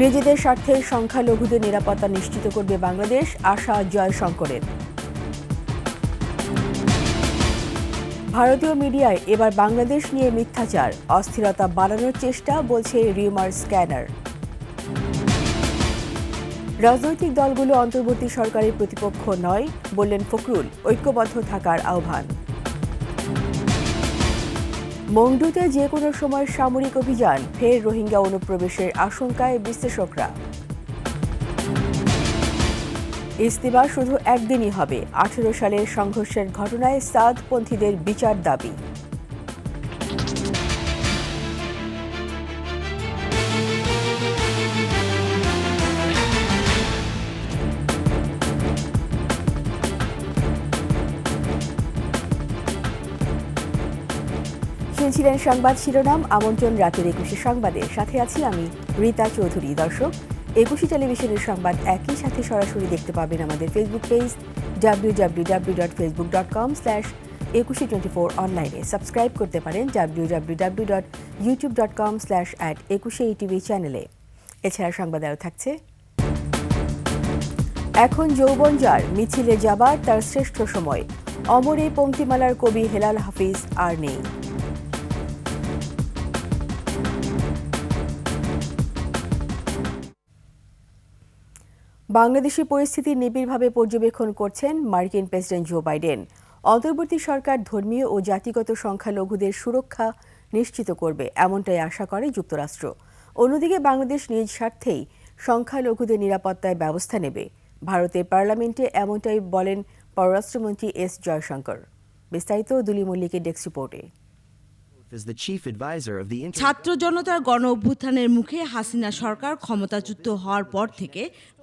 নিজেদের স্বার্থে সংখ্যালঘুদের নিরাপত্তা নিশ্চিত করবে বাংলাদেশ, আশা জয়শঙ্করের। ভারতীয় মিডিয়ায় এবার বাংলাদেশ নিয়ে মিথ্যাচার, অস্থিরতা বাড়ানোর চেষ্টা, বলছে রিউমার স্ক্যানার। রাজনৈতিক দলগুলো অন্তর্বর্তী সরকারের প্রতিপক্ষ নয়, বললেন ফখরুল, ঐক্যবদ্ধ থাকার আহ্বান। মংডুতে যে কোনো সময় সামরিক অভিযান, ফের রোহিঙ্গা অনুপ্রবেশের আশঙ্কায় বিশ্লেষকরা। ইস্তিমা শুধু একদিনই হবে, 18 সালের সংঘর্ষের ঘটনায় সাদপন্থীদের বিচার দাবি। শুনছিলেন সংবাদ শিরোনাম। আমন্ত্রণ রাতের 21 সংবাদে, সাথে আছি আমি রীতা চৌধুরী। দর্শক, 21 টেলিভিশনের সংবাদ একই সাথে সরাসরি দেখতে পাবেন আমাদের ফেসবুক পেজ www.facebook.com/2124 অনলাইনে। সাবস্ক্রাইব করতে পারেন www.youtube.com/@21etv চ্যানেলে। এছাড়া সংবাদ আরও থাকছে। এখন যৌবন যার, মিছিলে যাবার তার শ্রেষ্ঠ সময়, অমর এই পংক্তিমালার কবি হেলাল হাফিজ আর নেই। বাংলাদেশের পরিস্থিতি নিবিড়ভাবে পর্যবেক্ষণ করছেন মার্কিন প্রেসিডেন্ট জো বাইডেন। অন্তর্বর্তী সরকার ধর্মীয় ও জাতিগত সংখ্যালঘুদের সুরক্ষা নিশ্চিত করবে, এমনটাই আশা করে যুক্তরাষ্ট্র। অন্যদিকে বাংলাদেশ নিজ স্বার্থেই সংখ্যালঘুদের নিরাপত্তায় ব্যবস্থা নেবে। ভারতের পার্লামেন্টে এমনটাই বলেন পররাষ্ট্রমন্ত্রী এস জয়শঙ্কর। বিস্তারিত দুলি মল্লিকের ডেস্ক রিপোর্টে। ছাত্র জনতার গণ অভ্যুত্থানের মুখে হাসিনা সরকার ক্ষমতাচ্যুত হওয়ার পর থেকে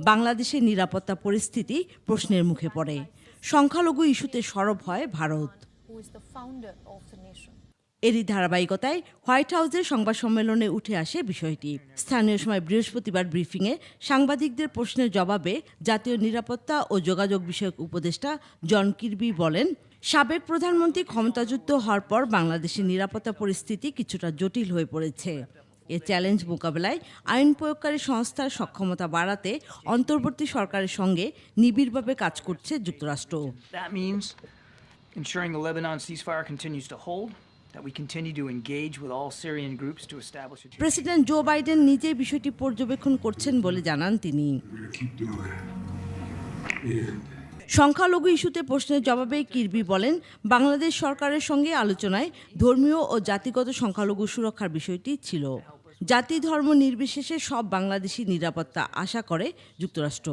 বাংলাদেশের নিরাপত্তা পরিস্থিতি প্রশ্নের মুখে পড়ে। সংখ্যালঘু ইস্যুতে সরব হয় ভারত। এরই ধারাবাহিকতায় হোয়াইট হাউসের সংবাদ সম্মেলনে উঠে আসে বিষয়টি। স্থানীয় সময় বৃহস্পতিবার ব্রিফিংয়ে সাংবাদিকদের প্রশ্নের জবাবে জাতীয় নিরাপত্তা ও যোগাযোগ বিষয়ক উপদেষ্টা জন কির্বি বলেন, সাবেক প্রধানমন্ত্রী ক্ষমতাচ্যুত হওয়ার পর বাংলাদেশের নিরাপত্তা পরিস্থিতি কিছুটা জটিল হয়ে পড়েছে। এ চ্যালেঞ্জ মোকাবেলায় আইন প্রয়োগকারী সংস্থার সক্ষমতা বাড়াতে অন্তর্বর্তী সরকারের সঙ্গে নিবিড়ভাবে কাজ করছে যুক্তরাষ্ট্র। প্রেসিডেন্ট জো বাইডেন নিজেই বিষয়টি পর্যবেক্ষণ করছেন বলে জানান তিনি। সংখ্যালঘু ইস্যুতে প্রশ্নের জবাবে কির্বি বলেন, বাংলাদেশ সরকারের সঙ্গে আলোচনায় ধর্মীয় ও জাতিগত সংখ্যালঘু সুরক্ষার বিষয়টি ছিল। জাতি ধর্ম নির্বিশেষে সব বাংলাদেশি নিরাপত্তা আশা করে যুক্তরাষ্ট্র।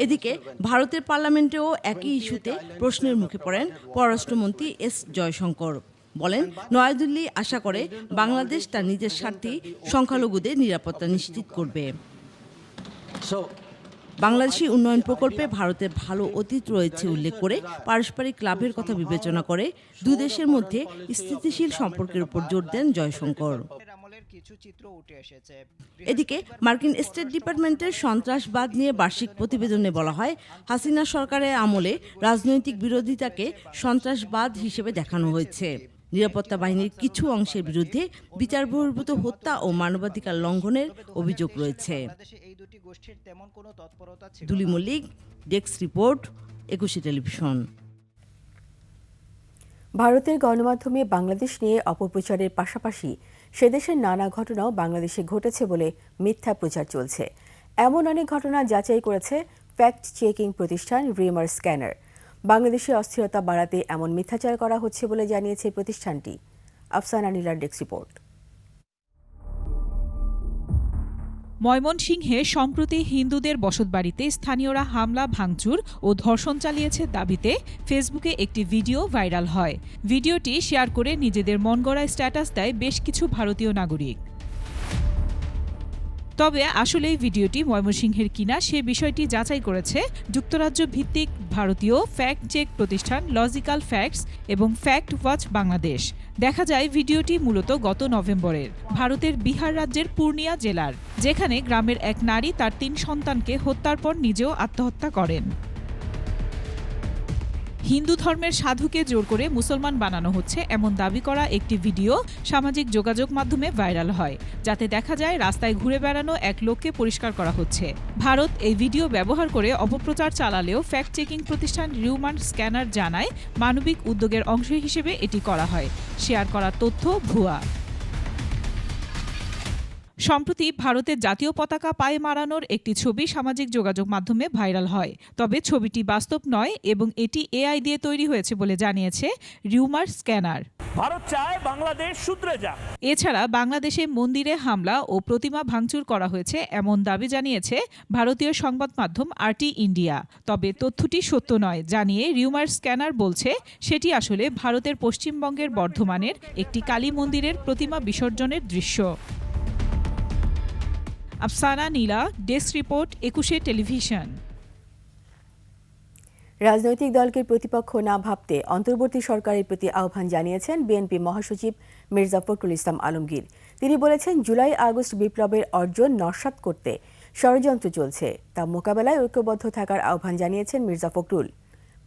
এদিকে ভারতের পার্লামেন্টেও একই ইস্যুতে প্রশ্নের মুখে পড়েন পররাষ্ট্রমন্ত্রী এস জয়শঙ্কর। বলেন, নয়াদিল্লি আশা করে বাংলাদেশ তার নিজের স্বার্থেই সংখ্যালঘুদের নিরাপত্তা নিশ্চিত করবে। বাংলাদেশি উন্নয়ন প্রকল্পে ভারতের ভালো অতীত রয়েছে উল্লেখ করে পারস্পরিক লাভের কথা বিবেচনা করে দুই দেশের মধ্যে স্থিতিশীল সম্পর্কের উপর জোর দেন জয়শঙ্কর। এদিকে মার্কিন স্টেট ডিপার্টমেন্টের সন্ত্রাসবাদ নিয়ে বার্ষিক প্রতিবেদনে বলা হয়, হাসিনা সরকারের আমলে রাজনৈতিক বিরোধিতাকে সন্ত্রাসবাদ হিসেবে দেখানো হয়েছে। নিরাপত্তা বাহিনীর কিছু অংশের বিরুদ্ধে বিচার বহির্ভূত হত্যা ও মানবাধিকার লঙ্ঘনের অভিযোগ রয়েছে। দুলি মল্লিক, ডেস্ক রিপোর্ট, 21 টেলিভিশন। ভারতের গণমাধ্যমে বাংলাদেশ নিয়ে অপপ্রচারের পাশাপাশি সেদেশের নানা ঘটনাও বাংলাদেশে ঘটেছে বলে মিথ্যা প্রচার চলছে। এমন অনেক ঘটনা যাচাই করেছে ফ্যাক্ট চেকিং প্রতিষ্ঠান রিউমার স্ক্যানার। বাংলাদেশে অস্থিরতা বাড়াতে এমন মিথ্যাচার করা হচ্ছে বলে জানিয়েছে প্রতিষ্ঠানটি। আফসানা নীলার ডেস্ক রিপোর্ট। ময়মনসিংহে সম্প্রতি হিন্দুদের বসতবাড়িতে স্থানীয়রা হামলা, ভাঙচুর ও ধর্ষণ চালিয়েছে দাবিতে ফেসবুকে একটি ভিডিও ভাইরাল হয়। ভিডিওটি শেয়ার করে নিজেদের মনগড়া স্ট্যাটাস দেয় বেশ কিছু ভারতীয় নাগরিক। তবে আসলে এই ভিডিওটি ময়মনসিংহের কিনা সে বিষয়টি যাচাই করেছে যুক্তরাজ্য ভিত্তিক ভারতীয় ফ্যাক্ট চেক প্রতিষ্ঠান লজিক্যাল ফ্যাক্টস এবং ফ্যাক্ট ওয়াচ বাংলাদেশ। দেখা যায় ভিডিওটি মূলত গত নভেম্বরের ভারতের বিহার রাজ্যের পূর্ণিয়া জেলার, যেখানে গ্রামের এক নারী তার 3 সন্তানকে হত্যার পর নিজেও আত্মহত্যা করেন। হিন্দু ধর্মের সাধুকে জোর করে মুসলমান বানানো হচ্ছে এমন দাবি করা একটি ভিডিও সামাজিক যোগাযোগ মাধ্যমে ভাইরাল হয়, যাতে দেখা যায় রাস্তায় ঘুরে বেড়ানো এক লোককে পরিষ্কার করা হচ্ছে। ভারত এই ভিডিও ব্যবহার করে অপপ্রচার চালালেও ফ্যাক্ট চেকিং প্রতিষ্ঠান রিউমার স্ক্যানার জানায় মানবিক উদ্যোগের অংশ হিসেবে এটি করা হয়। শেয়ার করা তথ্য ভুয়া। সম্প্রতি ভারতের জাতীয় পতাকা পায়ে মারানোর একটি ছবি সামাজিক যোগাযোগ মাধ্যমে ভাইরাল হয়। তবে ছবিটি বাস্তব নয় এবং এটি এআই দিয়ে তৈরি হয়েছে বলে জানিয়েছে রিউমার স্ক্যানার। ভারত চায় বাংলাদেশ শুধরে যাক। এছাড়া বাংলাদেশে মন্দিরে হামলা ও প্রতিমা ভাঙচুর করা হয়েছে এমন দাবি জানিয়েছে ভারতীয় সংবাদ মাধ্যম RT ইন্ডিয়া। তবে তথ্যটি সত্য নয় জানিয়ে রিউমার স্ক্যানার বলছে সেটি আসলে ভারতের পশ্চিমবঙ্গের বর্ধমানের একটি কালী মন্দিরের প্রতিমা বিসর্জনের দৃশ্য। আফসানা নীলা, ডেস্ক রিপোর্ট, 21 টেলিভিশন। রাজনৈতিক দলকে প্রতিপক্ষ না ভাবতে অন্তর্বর্তী সরকারের প্রতি আহ্বান জানিয়েছেন বিএনপি মহাসচিব মির্জা ফখরুল ইসলাম আলমগীর। তিনি বলেছেন, জুলাই আগস্ট বিপ্লবের অর্জন নস্যাৎ করতে ষড়যন্ত্র চলছে, তা মোকাবেলায় ঐক্যবদ্ধ থাকার আহ্বান জানিয়েছেন মির্জা ফখরুল।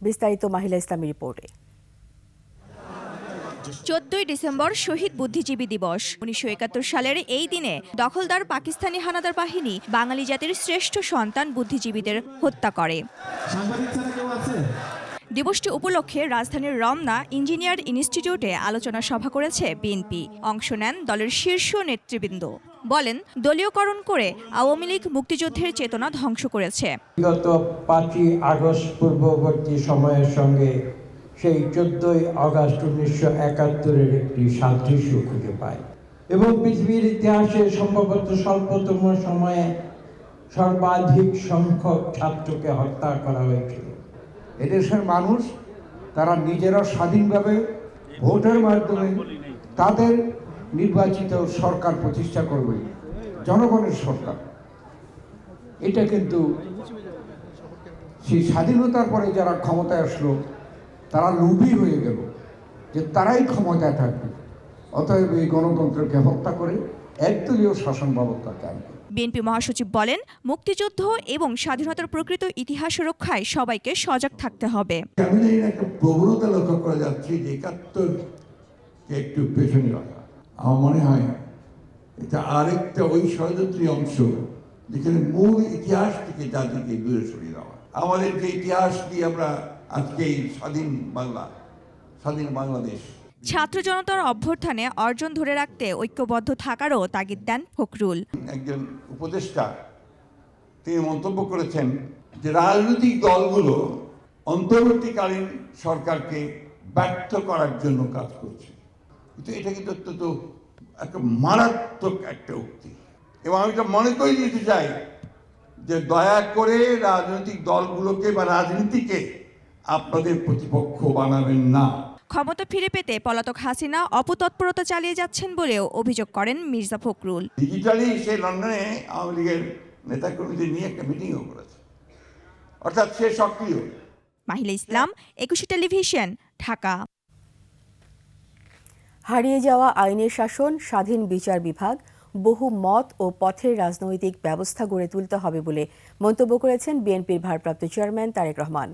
বিস্তারিত মাহিলা ইসলামী রিপোর্টে। 14 ডিসেম্বর শহীদ বুদ্ধিজীবী দিবস। 1971 সালের এই দিনে দখলদার পাকিস্তানি হানাদার বাহিনী বাঙালি জাতির শ্রেষ্ঠ সন্তান বুদ্ধিজীবীদের হত্যা করে। দিবসটি উপলক্ষে রাজধানীর রমনা ইঞ্জিনিয়ার ইনস্টিটিউটে আলোচনা সভা করেছে বিএনপি। অংশ নেন দলের শীর্ষ নেতৃবৃন্দ। বলেন, দলীয়করণ করে আওয়ামী লীগ মুক্তিযুদ্ধের চেতনা ধ্বংস করেছে। গত 5ই আগস্ট পূর্ববর্তী সময়ের সঙ্গে সেই 14ই আগস্ট 1971-এর একটি সাদৃশ্য খুঁজে পায় এবং পৃথিবীর ইতিহাসে সম্ভবত স্বল্পতম সময়ে সর্বাধিক সংখ্যক ছাত্রকে হত্যা করা হয়েছিল। এদেশের মানুষ তারা নিজেরা স্বাধীনভাবে ভোটের মাধ্যমে তাদের নির্বাচিত সরকার প্রতিষ্ঠা করবে, জনগণের সরকার। এটা কিন্তু সেই স্বাধীনতার পরে যারা ক্ষমতায় আসলো তারা লোভী হয়ে গেল যে তারাই ক্ষমতায় থাকবে, অতএব এই গণতন্ত্রকে হত্যা করে একদলীয় শাসন ব্যবস্থা চায়। বিএনপি মহাসচিব বলেন, মুক্তিযুদ্ধ এবং স্বাধীনতার প্রকৃত ইতিহাস রক্ষায় সবাইকে সজাগ থাকতে হবে। আমি জানি না, একটা প্রবণতা লক্ষ্য করা যাচ্ছে যে 71-কে একটু পেছনে রাখা। আমার মনে হয় এটা আরেকটা ওই ষড়যন্ত্রী অংশ, যেখানে মূল ইতিহাস থেকে জাতিকে দূরে সরিয়ে দেওয়া। আমাদের যে ইতিহাস দিয়ে আমরা আজকে এই স্বাধীন বাংলাদেশ। ছাত্র জনতার অভ্যুত্থানে অর্জন ধরে রাখতে ঐক্যবদ্ধ থাকারও তাগিদ দেন ফখরুল। একজন উপদেষ্টা তিনি মন্তব্য করেছেন যে রাজনৈতিক দলগুলো অন্তর্বর্তীকালীন সরকারকে ব্যর্থ করার জন্য কাজ করছে। কিন্তু এটা কিন্তু অত্যন্ত একটা মারাত্মক একটা উক্তি, এবং আমি এটা মনে করে দিতে চাই যে দয়া করে রাজনৈতিক দলগুলোকে বা রাজনীতিকে আপনাদের প্রতিপক্ষ বানাবেন না। ক্ষমতা ফিরে পেতে পলাতক হাসিনা অপতৎপরতা চালিয়ে যাচ্ছেন বলেও অভিযোগ করেন মির্জা ফখরুল। ডিজিটালি সে লন্ডনে আওয়ামী লীগের নেতাকর্মীদের নিয়ে একটা মিটিংও করেছে, অর্থাৎ সে সক্রিয়। মাহিলা ইসলাম, 21 টেলিভিশন, ঢাকা। হারিয়ে যাওয়া আইনের শাসন, স্বাধীন বিচার বিভাগ, বহু মত ও পথের রাজনৈতিক ব্যবস্থা গড়ে তুলতে হবে বলে মন্তব্য করেছেন বিএনপির ভারপ্রাপ্ত চেয়ারম্যান তারেক রহমান।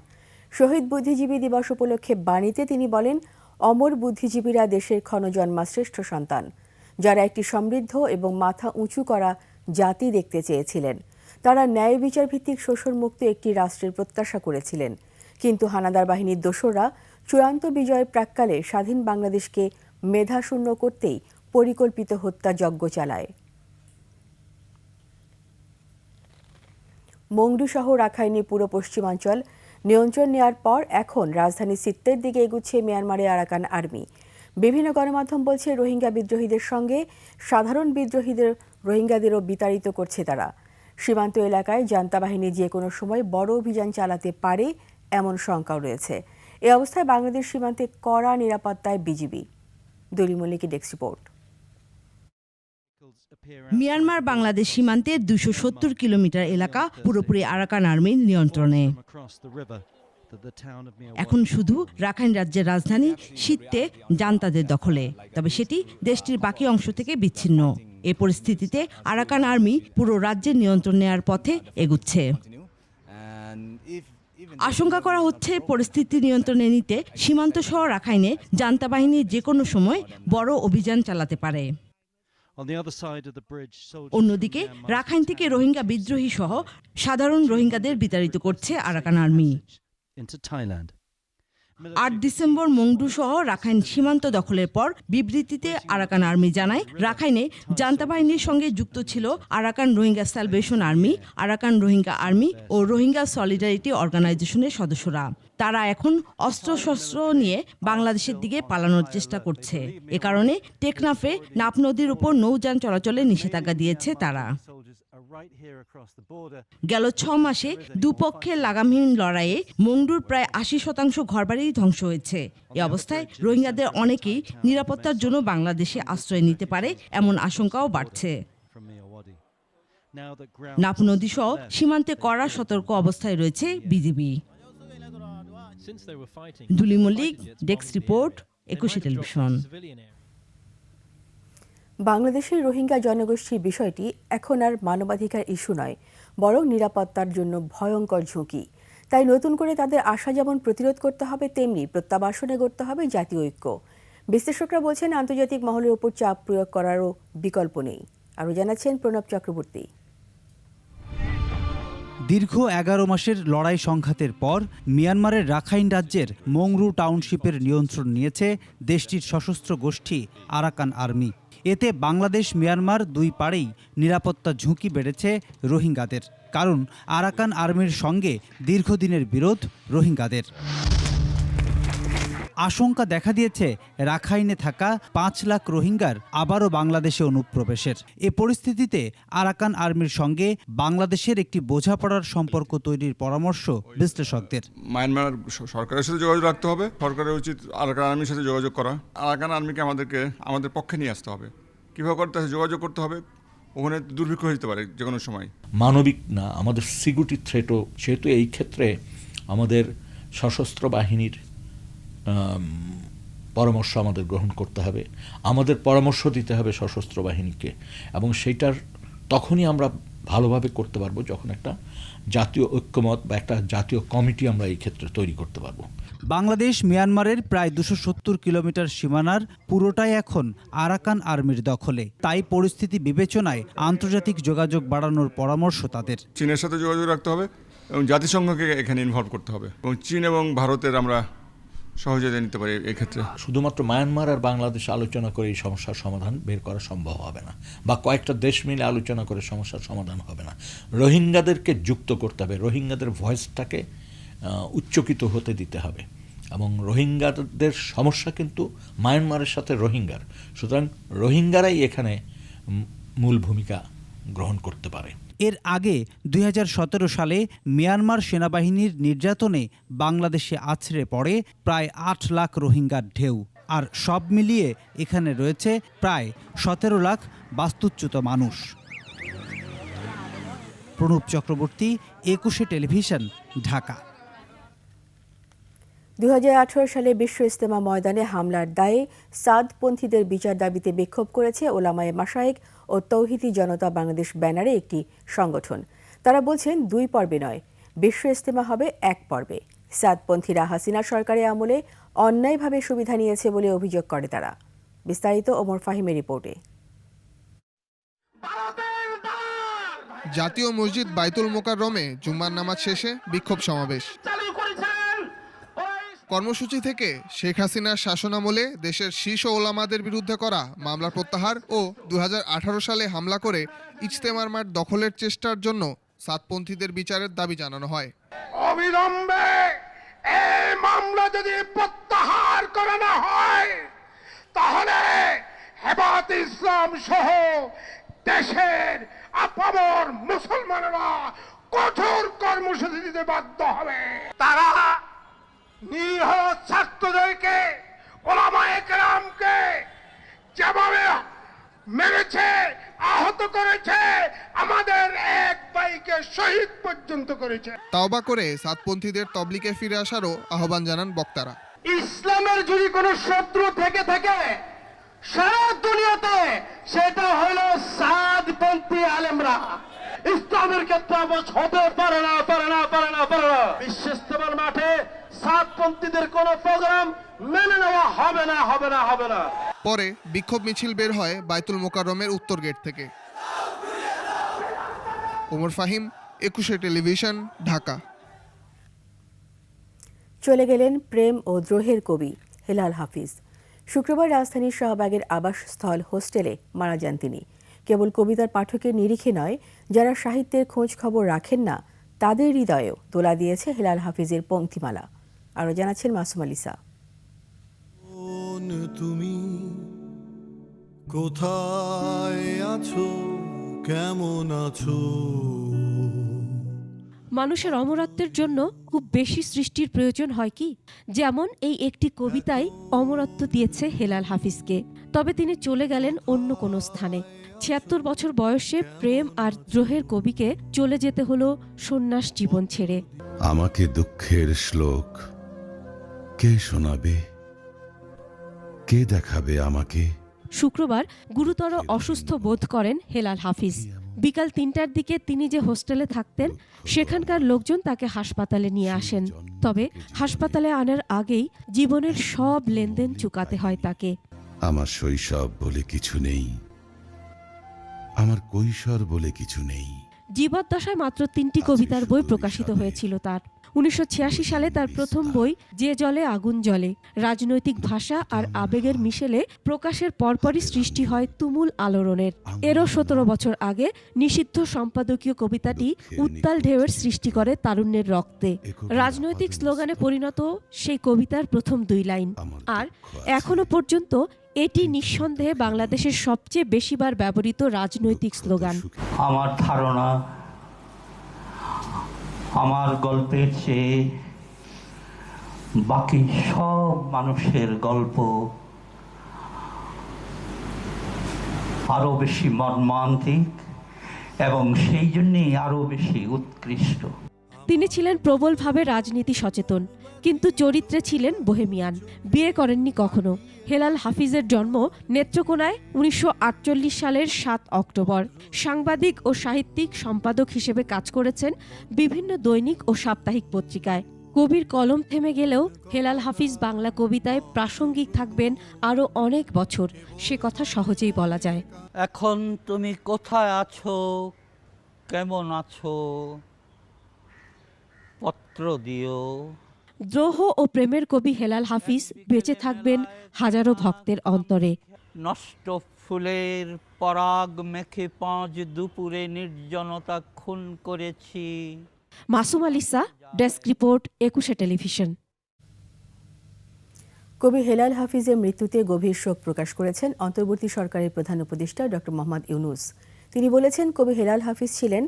শহীদ বুদ্ধিজীবী দিবস উপলক্ষে বাণীতে তিনি বলেন, অমর বুদ্ধিজীবীরা দেশের ক্ষণজন্মা শ্রেষ্ঠ সন্তান, যারা একটি সমৃদ্ধ এবং মাথা উঁচু করা জাতি দেখতে চেয়েছিলেন। তারা ন্যায় বিচার ভিত্তিক শোষণমুক্ত একটি রাষ্ট্রের প্রত্যাশা করেছিলেন। কিন্তু হানাদার বাহিনীর দোসররা চূড়ান্ত বিজয়ের প্রাক্কালে স্বাধীন বাংলাদেশকে মেধাশূন্য করতেই পরিকল্পিত হত্যাযজ্ঞ চালায়। মংডু সহ রাখাইনের পুরো পশ্চিমাঞ্চল নিয়ন্ত্রণ নেওয়ার পর এখন রাজধানী সিত্তের দিকে এগুচ্ছে মিয়ানমারের আরাকান আর্মি। বিভিন্ন গণমাধ্যম বলছে, রোহিঙ্গা বিদ্রোহীদের সঙ্গে সাধারণ রোহিঙ্গাদেরও বিতাড়িত করছে তারা। সীমান্ত এলাকায় জান্তা বাহিনী যে কোনো সময় বড় অভিযান চালাতে পারে এমন শঙ্কাও রয়েছে। এ অবস্থায় বাংলাদেশ সীমান্তে কড়া নিরাপত্তায় বিজিবি। দলি মল্লিকের ডেস্ক রিপোর্ট। মিয়ানমার বাংলাদেশ সীমান্তের 270 কিলোমিটার এলাকা পুরোপুরি আরাকান আর্মির নিয়ন্ত্রণে। এখন শুধু রাখাইন রাজ্যের রাজধানী সিত্তে জান্তাদের দখলে, তবে সেটি দেশটির বাকি অংশ থেকে বিচ্ছিন্ন। এ পরিস্থিতিতে আরাকান আর্মি পুরো রাজ্যের নিয়ন্ত্রণ নেওয়ার পথে এগুচ্ছে। আশঙ্কা করা হচ্ছে পরিস্থিতি নিয়ন্ত্রণে নিতে সীমান্ত সহ রাখাইনে জান্তা বাহিনী যে কোনো সময় বড় অভিযান চালাতে পারে। অন্যদিকে রাখাইন থেকে রোহিঙ্গা বিদ্রোহী সহ সাধারণ রোহিঙ্গাদের বিতাড়িত করছে আরাকান আর্মি। ৮ ডিসেম্বর মংডু সহ রাখাইন সীমান্ত দখলের পর বিবৃতিতে আরাকান আর্মি জানায়, রাখাইনে জান্তা বাহিনীর সঙ্গে যুক্ত ছিল Arakan Rohingya salvation army, Arakan Rohingya army ও রোহিঙ্গা সলিডারিটি অর্গানাইজেশনের সদস্যরা। তারা এখন অস্ত্রশস্ত্র নিয়ে বাংলাদেশের দিকে পালানোর চেষ্টা করছে। এ কারণে টেকনাফে নাফ নদীর উপর নৌযান চলাচলে নিষেধাজ্ঞা দিয়েছে তারা। গেল ৬ মাসে দুপক্ষের লাগামহীন লড়াইয়ে মংডুর প্রায় ৮০% ঘরবাড়ি ধ্বংস হয়েছে। এ অবস্থায় রোহিঙ্গাদের অনেকেই নিরাপত্তার জন্য বাংলাদেশে আশ্রয় নিতে পারে এমন আশঙ্কাও বাড়ছে। নাফ নদী সহ সীমান্তে কড়া সতর্ক অবস্থায় রয়েছে BGB. Duli Mallick, desk report, ২১ television. বাংলাদেশের রোহিঙ্গা জনগোষ্ঠীর বিষয়টি এখন আর মানবাধিকার ইস্যু নয়, বরং নিরাপত্তার জন্য ভয়ঙ্কর ঝুঁকি। তাই নতুন করে তাদের আশা যেমন প্রতিরোধ করতে হবে, তেমনি প্রত্যাবাসনে গড়তে হবে জাতীয় ঐক্য। বিশ্লেষকরা বলছেন, আন্তর্জাতিক মহলের উপর চাপ প্রয়োগ করারও বিকল্প নেই। আরও জানাচ্ছেন প্রণব চক্রবর্তী। দীর্ঘ ১১ মাসের লড়াই সংঘাতের পর মিয়ানমারের রাখাইন রাজ্যের মংরু টাউনশিপের নিয়ন্ত্রণ নিয়েছে দেশটির সশস্ত্র গোষ্ঠী আরাকান আর্মি। এতে বাংলাদেশ মিয়ানমার দুই পাড়েই নিরাপত্তা ঝুঁকি বেড়েছে রোহিঙ্গাদের, কারণ আরাকান আর্মির সঙ্গে দীর্ঘদিনের বিরোধ রোহিঙ্গাদের। আশঙ্কা দেখা দিয়েছে রাখাইনে থাকা ৫ লাখ রোহিঙ্গার আবারও বাংলাদেশে অনুপ্রবেশের। এ পরিস্থিতিতে আরাকান আর্মির সঙ্গে বাংলাদেশের একটি বোঝাপড়ার সম্পর্ক তৈরির পরামর্শ বিশ্লেষকদের। মায়ানমার সরকারের সাথে যোগাযোগ রাখতে হবে, সরকারের উচিত আরাকান আর্মির সাথে যোগাযোগ করা। আরাকান আর্মিকে আমাদের পক্ষে নিয়ে আসতে হবে। কীভাবে করতে হবে? যোগাযোগ করতে হবে। ওখানে দুর্ভিক্ষ হয়ে যেতে পারে যে কোনো সময়। মানবিক না, আমাদের সিকিউরিটি থ্রেটও, সেহেতু এই ক্ষেত্রে আমাদের সশস্ত্র বাহিনীর পরামর্শ আমাদের গ্রহণ করতে হবে, আমাদের পরামর্শ দিতে হবে সশস্ত্র বাহিনীকে, এবং সেইটার তখনই আমরা ভালোভাবে করতে পারবো যখন একটা জাতীয় ঐক্যমত বা একটা জাতীয় কমিটি আমরা এই ক্ষেত্রে তৈরি করতে পারবো। বাংলাদেশ মিয়ানমারের প্রায় ২৭০ কিলোমিটার সীমানার পুরোটাই এখন আরাকান আর্মির দখলে। তাই পরিস্থিতি বিবেচনায় আন্তর্জাতিক যোগাযোগ বাড়ানোর পরামর্শ তাদের। চীনের সাথে যোগাযোগ রাখতে হবে এবং জাতিসংঘকে এখানে ইনভলভ করতে হবে, এবং চীন এবং ভারতের আমরা সহযোগিতা নিতে পারি এই ক্ষেত্রে। শুধুমাত্র মায়ানমার আর বাংলাদেশ আলোচনা করে এই সমস্যার সমাধান বের করা সম্ভব হবে না, বা কয়েকটা দেশ মিলে আলোচনা করে সমস্যার সমাধান হবে না। রোহিঙ্গাদেরকে যুক্ত করতে হবে, রোহিঙ্গাদের ভয়েসটাকে উচ্চকিত হতে দিতে হবে, এবং রোহিঙ্গাদের সমস্যা কিন্তু মায়ানমারের সাথে রোহিঙ্গার, সুতরাং রোহিঙ্গারাই এখানে মূল ভূমিকা গ্রহণ করতে পারে। এর আগে ২০১৭ সালে মিয়ানমার সেনাবাহিনীর নির্যাতনে বাংলাদেশে আছড়ে পড়ে প্রায় ৮ লাখ রোহিঙ্গার ঢেউ। আর সব মিলিয়ে এখানে রয়েছে প্রায় ১৭ লাখ বাস্তুচ্যুত মানুষ। প্রণব চক্রবর্তী, ২১ টেলিভিশন, ঢাকা। ২০১৮ সালে বিশ্ব ইজতেমা ময়দানে হামলার দায়ে সাদপন্থীদের বিচার দাবিতে বিক্ষোভ করেছে ওলামায়ে মাশায়েখ ও তৌহিদি জনতা বাংলাদেশ ব্যানারে একটি সংগঠন। তারা বলছেন ২ পর্বে নয়, বিশ্ব ইজতেমা হবে ১ পর্বে। সাদপন্থীরা হাসিনা সরকারের আমলে অন্যায়ভাবে সুবিধা নিয়েছে বলে অভিযোগ করে তারা। বিস্তারিত ওমর ফাহিমের রিপোর্টে। জাতীয় মসজিদ বাইতুল মোকাররমে জুম্মার নামাজ শেষে বিক্ষোভ সমাবেশ। কর্মসূচি থেকে শেখ হাসিনার শাসনামলে দেশের শীর্ষ ওলামাদের বিরুদ্ধে করা মামলা প্রত্যাহার ও ২০১৮ সালে হামলা করে ইজতেমার মাঠ দখলের চেষ্টার জন্য সাদপন্থীদের বিচারের দাবি জানানো হয়। অবিলম্বে এই মামলা যদি প্রত্যাহার করা না হয়, তাহলে হেফাজত ইসলাম সহ দেশের আপামর মুসলমানেরা কঠোর কর্মসূচি দিতে বাধ্য হবে। তারা নিরীহ ছাত্রদেরকে, ওলামায়ে কেরামকে যেভাবে মেরেছে, আহত করেছে, আমাদের এক ভাইকে শহীদ পর্যন্ত করেছে। তাওবা করে সাদপন্থীদের তবলিগে ফিরে আসারও আহ্বান জানান বক্তারা। ইসলামের যদি কোনো শত্রু থেকে থাকে সারা দুনিয়াতে, সেটা হলো সাদপন্থী আলেমরা। ইসলামের ক্ষেত্রে আপোষ হতে পারে না। বিশ্ব ইজতেমার মাঠে সাতপন্থীদের কোন প্রোগ্রাম মেনে নেওয়া হবে না। পরে বিক্ষোভ মিছিল বের হয় বাইতুল মোকাররমের উত্তর গেট থেকে। ওমর ফাহিম, 21 টেলিভিশন, ঢাকা। চলে গেলেন প্রেম ও দ্রোহের কবি হেলাল হাফিজ। শুক্রবার রাজধানীর শাহবাগের আবাসস্থল হোস্টেলে মারা যান তিনি। কেবল কবিতার পাঠকের নিরিখে নয়, যারা সাহিত্যের খোঁজ খবর রাখেন না তাদের হৃদয়েও দোলা দিয়েছে হেলাল হাফিজের পংক্তিমালা। আরও জানাচ্ছেন মাসুম আলিসা। তুমি কোথায় আছো, কেমন আছো? মানুষের অমরত্বের জন্য খুব বেশি সৃষ্টির প্রয়োজন হয় কি? যেমন এই একটি কবিতায় অমরত্ব দিয়েছে হেলাল হাফিজকে। তবে তিনি চলে গেলেন অন্য কোনো স্থানে। ৭৬ বছর বয়সে প্রেম আর দ্রোহের কবিকে চলে যেতে হলো সন্ন্যাস জীবন ছেড়ে। আমাকে দুঃখের শ্লোক কে শোনাবে, কে দেখাবে আমাকে? শুক্রবার গুরুতর অসুস্থ বোধ করেন হেলাল হাফিজ। বিকাল ৩টার দিকে তিনি যে হোস্টেলে থাকতেন সেখানকার লোকজন তাকে হাসপাতালে নিয়ে আসেন। তবে হাসপাতালে আনার আগেই জীবনের সব লেনদেন চুকাতে হয় তাকে। আমার শৈশব বলে কিছু নেই, আমার কৈশোর বলে কিছু নেই। জীবদ্দশায় মাত্র ৩টি কবিতার বই প্রকাশিত হয়েছিল তার। ১৯৮৬ সালে তার প্রথম বই যে জলে আগুন জ্বলে রাজনৈতিক ভাষা আর আবেগের মিশেলে প্রকাশের পরপরই সৃষ্টি হয় তুমুল আলোড়নের। এরও ১৭ বছর আগে নিষিদ্ধ সম্পাদকীয় কবিতাটি উত্তাল ঢেউয়ের সৃষ্টি করে তারুণ্যের রক্তে। রাজনৈতিক স্লোগানে পরিণত সেই কবিতার প্রথম ২ লাইন। আর এখনো পর্যন্ত এটি নিঃসন্দেহে বাংলাদেশের সবচেয়ে বেশিবার ব্যবহৃত রাজনৈতিক স্লোগান। আমার ধারণা আমার গল্পের চেয়ে বাকি সব মানুষের গল্প আরো বেশি মর্মান্তিক এবং সেই জন্যই আরো বেশি উৎকৃষ্ট। তিনি ছিলেন প্রবলভাবে রাজনীতি সচেতন, কিন্তু চরিত্রে ছিলেন বোহেমিয়ান। বিয়ে করেননি কখনো। হেলাল হাফিজের জন্ম নেত্রকোনায় ১৯৪৮ সালের ৭ অক্টোবর। সাংবাদিক ও সাহিত্যিক সম্পাদক হিসেবে কাজ করেছেন বিভিন্ন দৈনিক ও সাপ্তাহিক পত্রিকায়। কবির কলম থেমে গেলেও হেলাল হাফিজ বাংলা কবিতায় প্রাসঙ্গিক থাকবেন আরও অনেক বছর, সে কথা সহজেই বলা যায়। এখন তুমি কোথায় আছো, কেমন আছো, পত্র দিও। দ্রোহ ও প্রেমের কবি হেলাল হাফিজ বেঁচে থাকবেন হাজারো ভক্তের অন্তরে। নষ্ট ফুলের পরাগ মেখে ৫ দুপুরে নির্জনতা খুন করেছি। Masum আলিসা, desk report, ২১ television. কবি হেলাল হাফিজের মৃত্যুতে গভীর শোক প্রকাশ করেছেন অন্তর্বর্তী সরকারের প্রধান উপদেষ্টা ড. মোহাম্মদ ইউনূস। তিনি বলেছেন, কবি হেলাল হাফিজ ছিলেন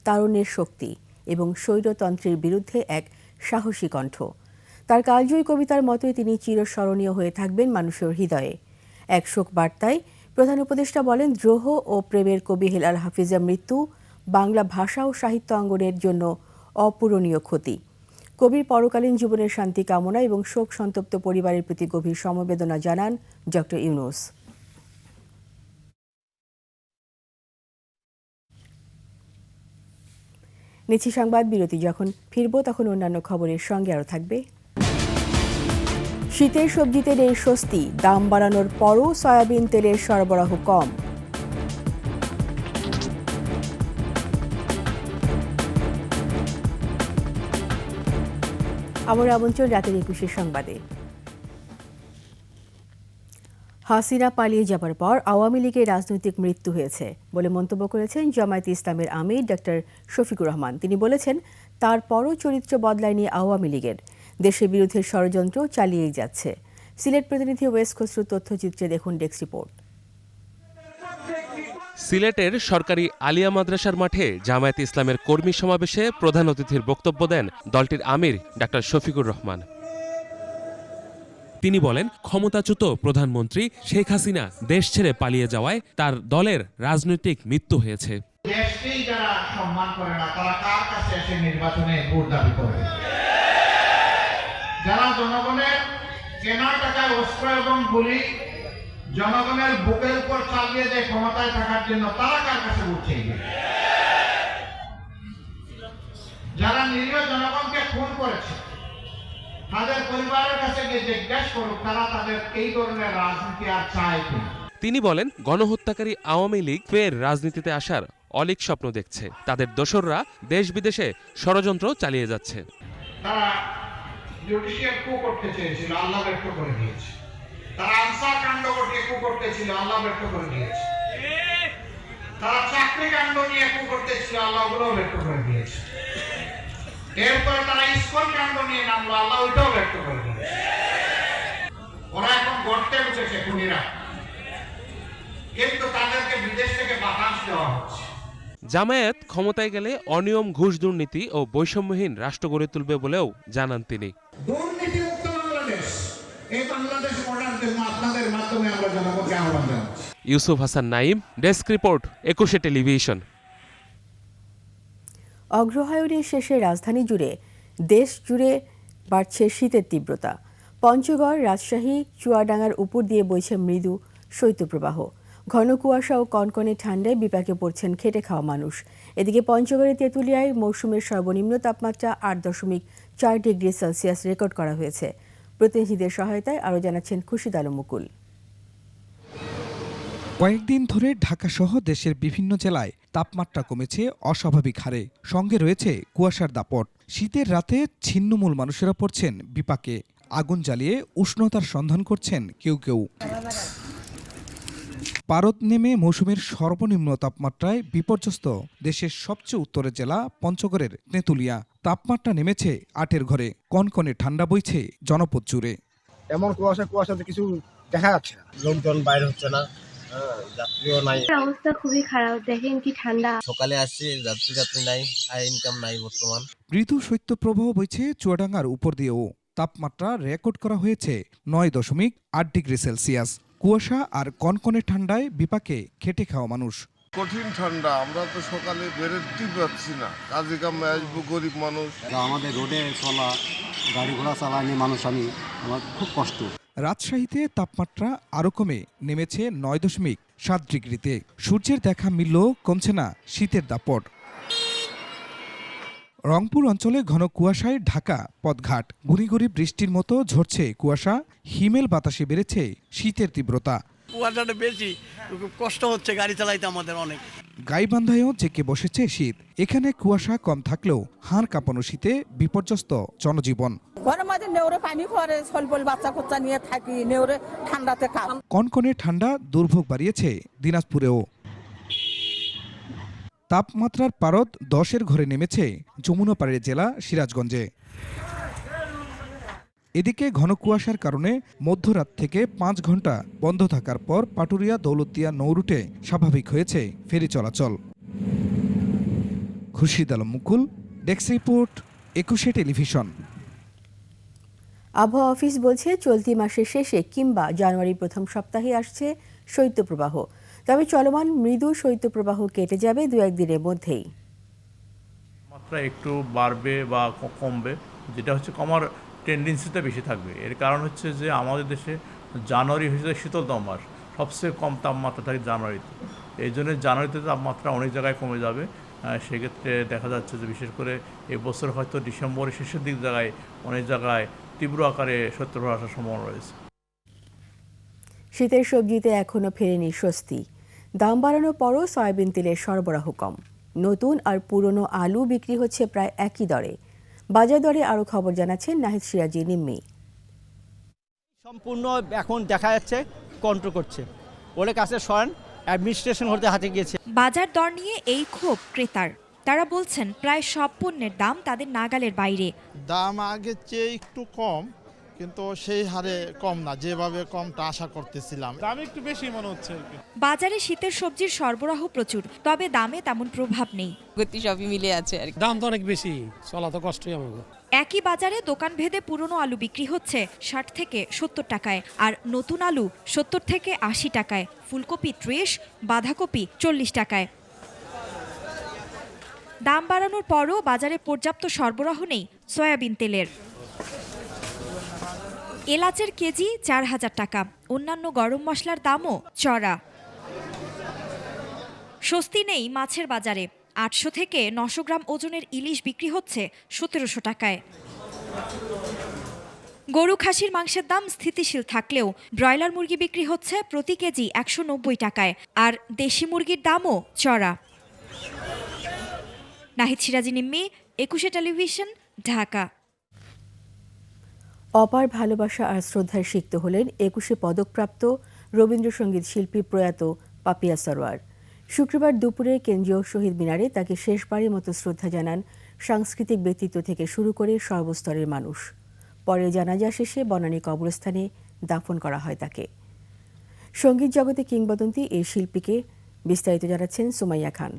তারুণ্যের শক্তি এবং স্বৈরতন্ত্রের বিরুদ্ধে এক সাহসী কণ্ঠ। তার কালজয়ী কবিতার মতোই তিনি চিরস্মরণীয় হয়ে থাকবেন মানুষের হৃদয়ে। এক শোক বার্তায় প্রধান উপদেষ্টা বলেন, দ্রোহ ও প্রেমের কবি হেলাল হাফিজের মৃত্যু বাংলা ভাষা ও সাহিত্য অঙ্গনের জন্য অপূরণীয় ক্ষতি। কবির পরকালীন জীবনের শান্তি কামনা এবং শোক সন্তপ্ত পরিবারের প্রতি গভীর সমবেদনা জানান ড. ইউনূস। নিচ্ছি সংবাদ বিরতি। যখন ফিরব তখন অন্যান্য খবরের সঙ্গে আরও থাকবে। শীতের সবজিতে নেই স্বস্তি, দাম বাড়ানোর পরও সয়াবিন তেলের সরবরাহ কম। আমার আমন্ত্রণ রাতের ২১ সংবাদে। হাসিনা পালিয়ে যাবার পর আওয়ামী লীগের রাজনৈতিক মৃত্যু হয়েছে বলে মন্তব্য করেছেন জামায়াতে ইসলামের আমির ডক্টর শফিকুর রহমান। তিনি বলেছেন, তারপরও চরিত্র বদলায়নি আওয়ামী লীগের, দেশের বিরুদ্ধে ষড়যন্ত্র চালিয়েই যাচ্ছে। সিলেট প্রতিনিধি ওয়েস খসরুর তথ্যচিত্রে দেখুন ডেস্ক রিপোর্ট। সিলেটের সরকারি আলিয়া মাদ্রাসার মাঠে জামায়াতে ইসলামের কর্মী সমাবেশে প্রধান অতিথির বক্তব্য দেন দলটির আমির ডাক্তার শফিকুর রহমান। তিনি বলেন, ক্ষমতাচ্যুত প্রধানমন্ত্রী শেখ হাসিনা দেশ ছেড়ে পালিয়ে যাওয়ায় তার দলের রাজনৈতিক মৃত্যু হয়েছে। দেশকেই যারা সম্মান করে না, তারা কার কাছে এসে নির্বাচনে ভোট দাবি করে? যারা জনগণের কেনা টাকায় অস্ত্র এবং গুলি জনগণের বুকের উপর চালিয়ে দেয় ক্ষমতায় থাকার জন্য, তারা কার কাছে ভোট চাইবে? যারা নিরীহ জনগণকে খুন করেছে তাদের পরিবারের কাছে গিয়ে জিজ্ঞাসা করুক তারা তাদের এই ধরনের রাজনীতি আর চায় কিনা। তিনি বলেন, গণহত্যাকারী আওয়ামী লীগ ফের রাজনীতিতে আসার অলীক স্বপ্ন দেখছে। তাদের দোসররা দেশ বিদেশে ষড়যন্ত্র চালিয়ে যাচ্ছে। তারা জুডিশিয়াল কু করতে চেয়েছিল, আল্লাহ ব্যর্থ করে দিয়েছে। তারা আনসার কাণ্ড ঘটিয়ে কু করতে ছিল, আল্লাহ ব্যর্থ করে দিয়েছে। তারা চাকরি কাণ্ড নিয়ে কু করতে ছিল, আল্লাহ ওগুলোও ব্যর্থ করে দিয়েছে। এরপরে তারা ইসকন কাণ্ড নিয়ে নামলো, আল্লাহ ওইটাও ব্যর্থ করে দিয়েছে। ওরা এখন গর্তে উঠেছে খুনিরা, কিন্তু তাদেরকে বিদেশ থেকে বাতাস দেওয়া হচ্ছে। জামায়াত ক্ষমতায় গেলে অনিয়ম, ঘুষ, দুর্নীতি ও বৈষম্যহীন রাষ্ট্র গড়ে তুলবে বলেও জানান তিনি। দুর্নীতিমুক্ত বাংলাদেশ, এই বাংলাদেশ গড়ার জন্য আপনাদের মাধ্যমে আমরা জনগণকে আহ্বান জানাচ্ছি। Yusuf Hasan Naim, desk report, 21 television. অগ্রহায়ণের শেষে রাজধানী জুড়ে দেশ জুড়ে বাড়ছে শীতের তীব্রতা। পঞ্চগড়, রাজশাহী, চুয়াডাঙ্গার উপর দিয়ে বইছে মৃদু শৈত্যপ্রবাহ। ঘন কুয়াশা ও কনকনে ঠান্ডায় বিপাকে পড়ছেন খেটে খাওয়া মানুষ। এদিকে পঞ্চগড়ের তেঁতুলিয়ায় মৌসুমের সর্বনিম্ন তাপমাত্রা 8.4 ডিগ্রি সেলসিয়াস রেকর্ড করা হয়েছে। প্রতিনিধিদের সহায়তায় আরও জানাচ্ছেন খুরশিদ আলম মুকুল। কয়েকদিন ধরে ঢাকাসহ দেশের বিভিন্ন জেলায় তাপমাত্রা কমেছে অস্বাভাবিক হারে, সঙ্গে রয়েছে কুয়াশার দাপট। শীতের রাতে ছিন্নমূল মানুষেরা পড়ছেন বিপাকে। আগুন জ্বালিয়ে উষ্ণতার সন্ধান করছেন কেউ কেউ। পারদ নেমে মৌসুমের সর্বনিম্ন তাপমাত্রায় বিপর্যস্ত দেশের সবচেয়ে উত্তরের জেলা পঞ্চগড়ের তেঁতুলিয়া। তাপমাত্রা নেমেছে 8-এর ঘরে। কনকনে ঠান্ডা বইছে জনপদ জুড়ে। এমন কুয়াশাতে কিছু দেখা যাচ্ছে না, লোকজন বাইরে হচ্ছে না, যাত্রীও নাই। অবস্থা খুবই খারাপ, দেখেন কি ঠান্ডা। সকালে আসছি, যাত্রী নাই, আয় ইনকাম নাই বর্তমান। মৃদু শৈত্যপ্রবাহ বইছে চুয়াডাঙ্গার উপর দিয়েও। তাপমাত্রা রেকর্ড করা হয়েছে 9.8 ডিগ্রি সেলসিয়াস। কুয়াশা আর কনকনে ঠান্ডায় বিপাকে খেটে খাওয়া মানুষ। কঠিন ঠান্ডা, আমরা তো সকালে বেরোতে পারছি না, কাজে কামে আসবো, গরিব মানুষ। আমাদের রোডে চলা, গাড়ি ঘোড়া চালানি মানুষ, আমার খুব কষ্ট। রাজশাহীতে তাপমাত্রা আরও কমে নেমেছে 9.7 ডিগ্রিতে। সূর্যের দেখা মিললেও কমছে না শীতের দাপট। রংপুর অঞ্চলে ঘন কুয়াশায় ঢাকা পথঘাট। গুঁড়ি গুঁড়ি বৃষ্টির মতো ঝরছে কুয়াশা। হিমেল বাতাসে বেড়েছে শীতের তীব্রতা। কুয়াশাটা বেশি, কষ্ট হচ্ছে গাড়ি চালাইতে আমাদের অনেক। গাইবান্ধায়ও জেঁকে বসেছে শীত। এখানে কুয়াশা কম থাকলেও হাড় কাঁপানো শীতে বিপর্যস্ত জনজীবন। কনকনে ঠান্ডা দুর্ভোগ বাড়িয়েছে দিনাজপুরেও। তাপমাত্রার পারদ 10-এর ঘরে নেমেছে যমুনাপাড়ের জেলা সিরাজগঞ্জে। এদিকে ঘন কুয়াশার কারণে মধ্যরাত থেকে 5 ঘন্টা বন্ধ থাকার পর পাটুরিয়া দৌলতদিয়া নৌরুটে স্বাভাবিক হয়েছে ফেরি চলাচল। খুরশিদ আলম মুকুল, ডেস্ক রিপোর্ট, 21 টেলিভিশন। আবহাওয়া অফিস বলছে চলতি মাসের শেষে কিংবা জানুয়ারির প্রথম সপ্তাহে আসছে শৈত্যপ্রবাহ। তবে চলমান মৃদু শৈত্যপ্রবাহ কেটে যাবে 2-1 দিনের মধ্যেই। মাত্রা একটু বাড়বে বা কমবে, যেটা হচ্ছে কমার টেন্ডেন্সিটা বেশি থাকবে। এর কারণ হচ্ছে যে আমাদের দেশে জানুয়ারি হচ্ছে শীতলতম মাস, সবচেয়ে কম তাপমাত্রা থাকে জানুয়ারিতে। এই জন্য জানুয়ারিতে তাপমাত্রা অনেক জায়গায় কমে যাবে। সেক্ষেত্রে দেখা যাচ্ছে যে বিশেষ করে এবছর হয়তো ডিসেম্বরের শেষের দিক জায়গায় অনেক জায়গায় তীব্র আকারে শৈত্যপ্রবাহ আসার সম্ভাবনা রয়েছে। শীতের সবজিতে এখনও ফেরেনি স্বস্তি। দাম বাড়ানোর পরও সয়াবিন তেলের সরবরাহ কম। নতুন আর পুরনো আলু বিক্রি হচ্ছে প্রায় একই দরে। বাজার দরে আরও খবর জানাচ্ছেন নাহিদ সিরাজি নিম্মি। সম্পূর্ণ এখন দেখা যাচ্ছে কন্ট্রোল করছে, ওর কাছে স্বয়ং অ্যাডমিনিস্ট্রেশন হতে হাতে গিয়েছে। বাজার দর নিয়ে এই ক্ষোভ ক্রেতার। তারা বলছেন প্রায় সব পণ্যের দাম তাদের নাগালের বাইরে। দাম আগের চেয়ে একটু কম, কিন্তু সেই হারে কম না, যেভাবে কমটা আশা করতেছিলাম। দাম একটু বেশি মনে হচ্ছে। বাজারে শীতের সবজির সরবরাহ প্রচুর, তবে দামে তেমন প্রভাব নেই। গতি সবই মিলে আছে আর কি। দাম তো অনেক বেশি, চলা তো কষ্টই আমাকে। একই বাজারে দোকান ভেদে পুরনো আলু বিক্রি হচ্ছে 60 থেকে 70 টাকায়, আর নতুন আলু 70 থেকে 80 টাকায়। ফুলকপি 30, বাঁধাকপি 40 টাকায়। দাম বাড়ানোর পরও বাজারে পর্যাপ্ত সরবরাহ নেই সয়াবিন তেলের। এলাচের কেজি 4000 টাকা। অন্যান্য গরম মশলার দামও চড়া। স্বস্তি নেই মাছের বাজারে। 800 থেকে 900 গ্রাম ওজনের ইলিশ বিক্রি হচ্ছে 1700 টাকায়। গরু খাসির মাংসের দাম স্থিতিশীল থাকলেও ব্রয়লার মুরগি বিক্রি হচ্ছে প্রতি কেজি 190 টাকায়, আর দেশি মুরগির দামও চড়া। নাহিদ সিরাজি নিম্মি, 21 টেলিভিশন, ঢাকা। অপার ভালোবাসা আর শ্রদ্ধায় সিক্ত হলেন 21 পদকপ্রাপ্ত রবীন্দ্রসঙ্গীত শিল্পী প্রয়াত পাপিয়া সরোয়ার। শুক্রবার দুপুরে কেন্দ্রীয় শহীদ মিনারে তাকে শেষবারের মতো শ্রদ্ধা জানান সাংস্কৃতিক ব্যক্তিত্ব থেকে শুরু করে সর্বস্তরের মানুষ। পরে জানাজা শেষে বনানী কবরস্থানে দাফন করা হয় তাকে। সঙ্গীত জগতে কিংবদন্তি এই শিল্পীকে বিস্তারিত জানাচ্ছেন সুমাইয়া খান।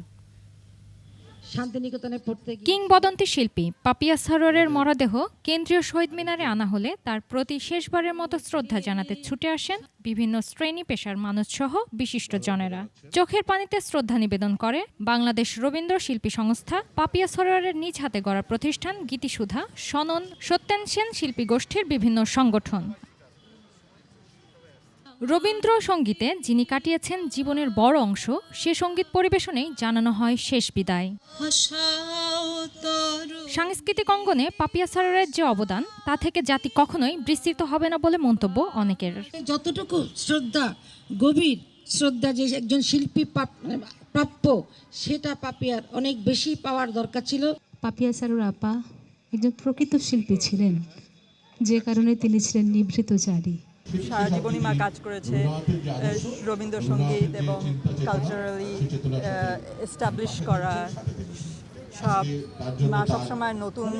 কিংবদন্তি শিল্পী পাপিয়া সরোয়ারের মরদেহ কেন্দ্রীয় শহীদ মিনারে আনা হলে তার প্রতি শেষবারের মতো শ্রদ্ধা জানাতে ছুটে আসেন বিভিন্ন শ্রেণী পেশার মানুষসহ বিশিষ্টজনেরা। চোখের পানিতে শ্রদ্ধা নিবেদন করে বাংলাদেশ রবীন্দ্র শিল্পী সংস্থা, পাপিয়া সরোয়ারের নিজ হাতে গড়া প্রতিষ্ঠান গীতিসুধা, সনন, সত্যেন সেন শিল্পী গোষ্ঠীর বিভিন্ন সংগঠন। রবীন্দ্র সঙ্গীতে যিনি কাটিয়েছেন জীবনের বড় অংশ, সে সঙ্গীত পরিবেশনেই জানানো হয় শেষ বিদায়। সাংস্কৃতিক অঙ্গনে পাপিয়া সরোয়ারের যে অবদান, তা থেকে জাতি কখনোই বিস্তৃত হবে না বলে মন্তব্য অনেকের। যতটুকু শ্রদ্ধা, গভীর শ্রদ্ধা যে একজন শিল্পী প্রাপ্য, সেটা পাপিয়ার অনেক বেশি পাওয়ার দরকার ছিল। পাপিয়া সরোয়ার আপা একজন প্রকৃত শিল্পী ছিলেন, যে কারণে তিনি ছিলেন নিভৃতচারী। সারা জীবনই মা কাজ করেছে রবীন্দ্রসঙ্গীত এবং কালচারালি এস্টাবলিশ করা সব। মা সবসময় নতুন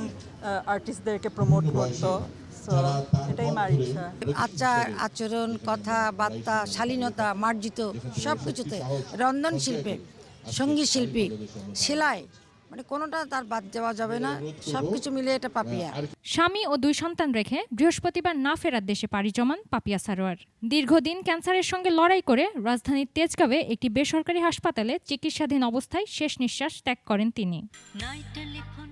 আর্টিস্টদেরকে প্রমোট করতো, এটাই মার ইচ্ছা। আচার আচরণ, কথাবার্তা, শালীনতা, মার্জিত সব কিছুতে, রন্ধন শিল্পে, সঙ্গীত শিল্পী, সেলাই, মানে কোনোটা তার বাদ যাওয়া যাবে না, সবকিছু মিলে এটা পাপিয়া। স্বামী ও 2 সন্তান রেখে বৃহস্পতিবার না ফেরার দেশে পাড়ি জমান পাপিয়া সরোয়ার। দীর্ঘদিন ক্যান্সারের সঙ্গে লড়াই করে রাজধানীর তেজগাঁওয়ে একটি বেসরকারি হাসপাতালে চিকিৎসাধীন অবস্থায় শেষ নিঃশ্বাস ত্যাগ করেন তিনি।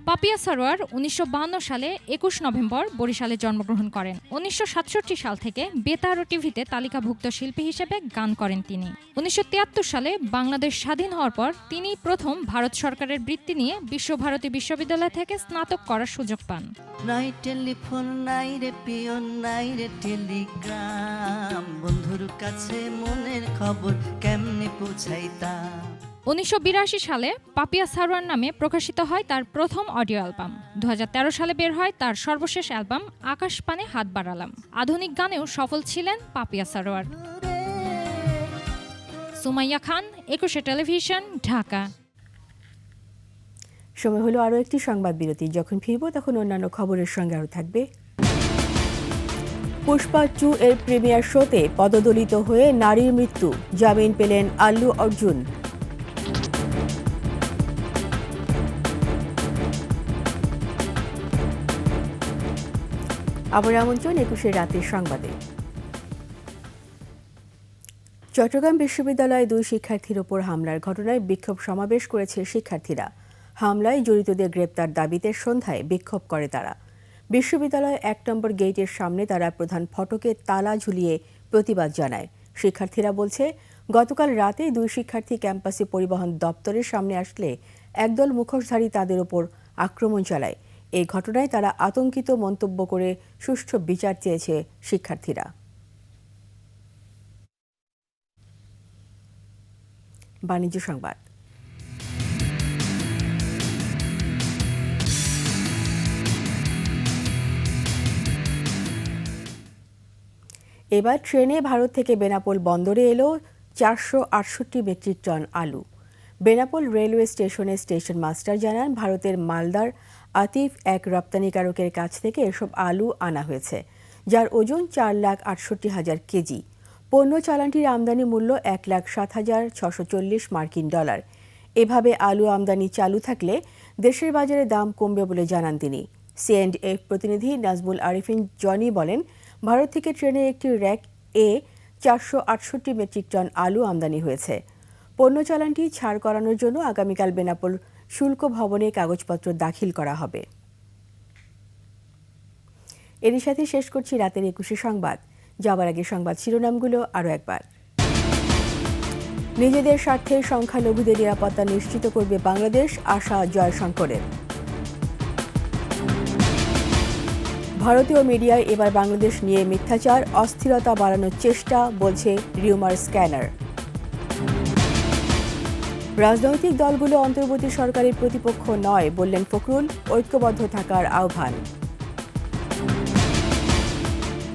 পাপিয়া সরোয়ার 1952 সালে 21 নভেম্বর বরিশালে জন্মগ্রহণ করেন। 1967 সাল থেকে বেতার ও টিভিতে তালিকাভুক্ত শিল্পী হিসেবে গান করেন তিনি। 1973 সালে বাংলাদেশ স্বাধীন হওয়ার পর তিনি প্রথম ভারত সরকারের বৃত্তি নিয়ে বিশ্বভারতী বিশ্ববিদ্যালয় থেকে স্নাতক করার সুযোগ পান। নাই টেলিফোন, নাই রে পিয়ন, নাই রে টেলিগ্রাম, বন্ধুর কাছে মনের খবর কেমনে পৌঁছাইতাম। 1982 সালে পাপিয়া সরোয়ার নামে প্রকাশিত হয় তার প্রথম অডিও অ্যালবাম। 2013 সালে বের হয় তার সর্বশেষ অ্যালবাম আকাশ পানে হাত বাড়ালাম। আধুনিক গানেও সফল ছিলেন পাপিয়া সরোয়ার। সুমাইয়া খান, 21 টেলিভিশন, ঢাকা। সময় হলো আরও একটি সংবাদ বিরতি। যখন ফিরব তখন অন্যান্য খবরের সঙ্গে আরও থাকবে। পুষ্পা 2 এর প্রিমিয়ার শোতে পদদলিত হয়ে নারীর মৃত্যু, জামিন পেলেন আল্লু অর্জুন। আবার আমন্ত্রণ 21 রাতের সংবাদে। চট্টগ্রাম বিশ্ববিদ্যালয়ে 2 শিক্ষার্থীর ওপর হামলার ঘটনায় বিক্ষোভ সমাবেশ করেছে শিক্ষার্থীরা। হামলায় জড়িতদের গ্রেপ্তার দাবিতে সন্ধ্যায় বিক্ষোভ করে তারা। বিশ্ববিদ্যালয় 1 নম্বর গেটের সামনে তারা প্রধান ফটকে তালা ঝুলিয়ে প্রতিবাদ জানায়। শিক্ষার্থীরা বলছে, গতকাল রাতে 2 শিক্ষার্থী ক্যাম্পাসে পরিবহন দপ্তরের সামনে আসলে একদল মুখোশধারী তাদের ওপর আক্রমণ চালায়। এই ঘটনায় তারা আতঙ্কিত মন্তব্য করে সুষ্ঠু বিচার চেয়েছে শিক্ষার্থীরা। বাণিজ্য সংবাদ। এবার ট্রেনে ভারত থেকে বেনাপোল বন্দরে এলো 468 মেট্রিক টন আলু। বেনাপোল রেলওয়ে স্টেশনে স্টেশন মাস্টার জানান, ভারতের মালদার আতিফ এক রপ্তানিকারকের কাছ থেকে এসব আলু আনা হয়েছে, যার ওজন 4,68,000 কেজি। পণ্য চালানটির আমদানি মূল্য $1,07,640 মার্কিন ডলার। এভাবে আলু আমদানি চালু থাকলে দেশের বাজারে দাম কমবে বলে জানান তিনি। C&F প্রতিনিধি নাজমুল আরিফিন জনি বলেন, ভারত থেকে ট্রেনে একটি র্যাক এ 468 মেট্রিক টন আলু আমদানি হয়েছে। পণ্য চালানটি ছাড় করানোর জন্য আগামীকাল বেনাপোল শুল্ক ভবনে কাগজপত্র দাখিল করা হবে। এরই সাথে শেষ করছি রাতের 21 সংবাদ। যাবার আগে সংবাদ শিরোনামগুলো আরও একবার। নিজেদের স্বার্থে সংখ্যালঘুদের নিরাপত্তা নিশ্চিত করবে বাংলাদেশ, আশা জয়শঙ্করের। ভারতীয় মিডিয়ায় এবার বাংলাদেশ নিয়ে মিথ্যাচার, অস্থিরতা বাড়ানোর চেষ্টা, বলছে রিউমার স্ক্যানার। রাজনৈতিক দলগুলো অন্তর্বর্তী সরকারের প্রতিপক্ষ নয়, বললেন ফখরুল, ঐক্যবদ্ধ থাকার আহ্বান।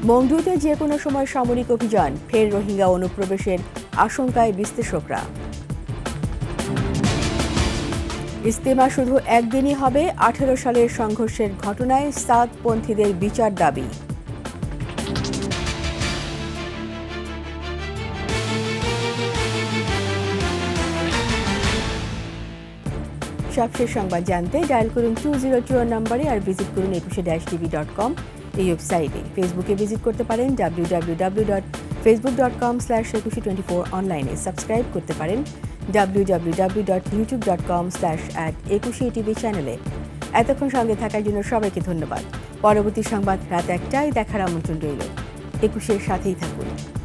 মংডুতে যে কোনো সময় সামরিক অভিযান, ফের রোহিঙ্গা অনুপ্রবেশের আশঙ্কায় বিশ্লেষকরা। ইজতেমা শুধু একদিনই হবে, 18 সালের সংঘর্ষের ঘটনায় সাদপন্থীদের বিচার দাবি। সবশেষ সংবাদ জানতে ডায়াল করুন 202 নম্বরে আর ভিজিট করুন ekushe-tv.com এই ওয়েবসাইটে। ফেসবুকে ভিজিট করতে পারেন www.facebook.com/ekushe24 অনলাইনে। সাবস্ক্রাইব করতে পারেন www.youtube.com/@ekushe-tv চ্যানেলে। এতক্ষণ সঙ্গে থাকার জন্য সবাইকে ধন্যবাদ। পরবর্তী সংবাদ রাত 1টায় দেখার আমন্ত্রণ রইল। একুশের সাথেই থাকুন।